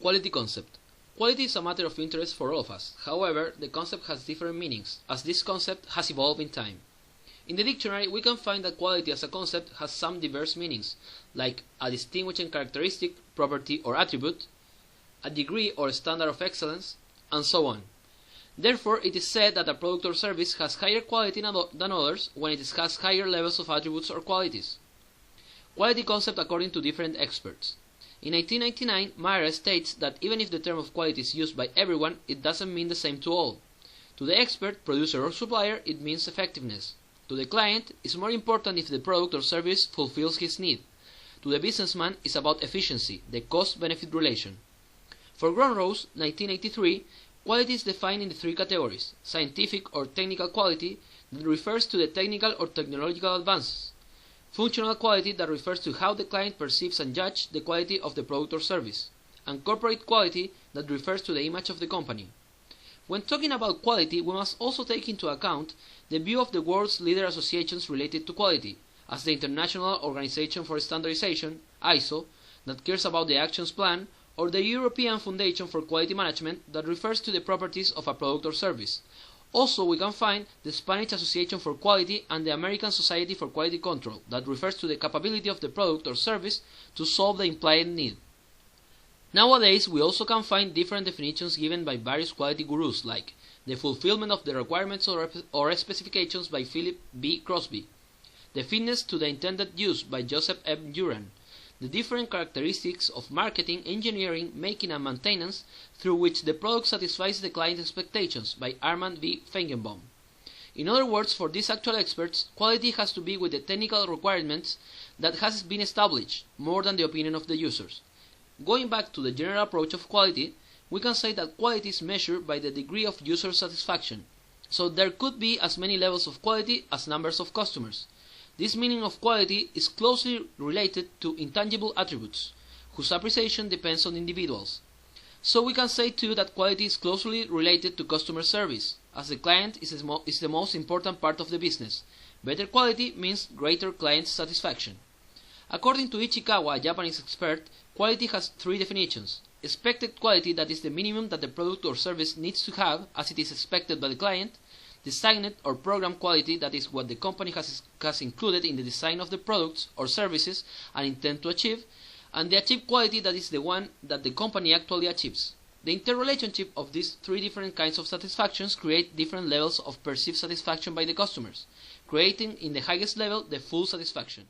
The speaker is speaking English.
Quality concept. Quality is a matter of interest for all of us. However, the concept has different meanings, as this concept has evolved in time. In the dictionary, we can find that quality as a concept has some diverse meanings, like a distinguishing characteristic, property, or attribute, a degree or standard of excellence, and so on. Therefore, it is said that a product or service has higher quality than others when it has higher levels of attributes or qualities. Quality concept according to different experts. In 1999, Mayra states that even if the term of quality is used by everyone, it doesn't mean the same to all. To the expert, producer or supplier, it means effectiveness. To the client, it's more important if the product or service fulfills his need. To the businessman, it's about efficiency, the cost-benefit relation. For Grönroos, 1983, quality is defined in the three categories: scientific or technical quality, that refers to the technical or technological advances; functional quality, that refers to how the client perceives and judges the quality of the product or service; and corporate quality, that refers to the image of the company. When talking about quality, we must also take into account the view of the world's leader associations related to quality, as the International Organization for Standardization, ISO, that cares about the actions plan, or the European Foundation for Quality Management, that refers to the properties of a product or service. Also, we can find the Spanish Association for Quality and the American Society for Quality Control, that refers to the capability of the product or service to solve the implied need. Nowadays, we also can find different definitions given by various quality gurus, like the fulfillment of the requirements or specifications by Philip B. Crosby, the fitness to the intended use by Joseph M. Juran, the different characteristics of marketing, engineering, making and maintenance through which the product satisfies the client's expectations by Armand V. Feigenbaum. In other words, for these actual experts, quality has to be with the technical requirements that has been established, more than the opinion of the users. Going back to the general approach of quality, we can say that quality is measured by the degree of user satisfaction. So there could be as many levels of quality as numbers of customers. This meaning of quality is closely related to intangible attributes, whose appreciation depends on individuals. So we can say too that quality is closely related to customer service, as the client is the most important part of the business. Better quality means greater client satisfaction. According to Ichikawa, a Japanese expert, quality has three definitions: expected quality, that is the minimum that the product or service needs to have as it is expected by the client; designated or program quality, that is what the company has included in the design of the products or services and intend to achieve; and the achieved quality, that is the one that the company actually achieves. The interrelationship of these three different kinds of satisfactions create different levels of perceived satisfaction by the customers, creating in the highest level the full satisfaction.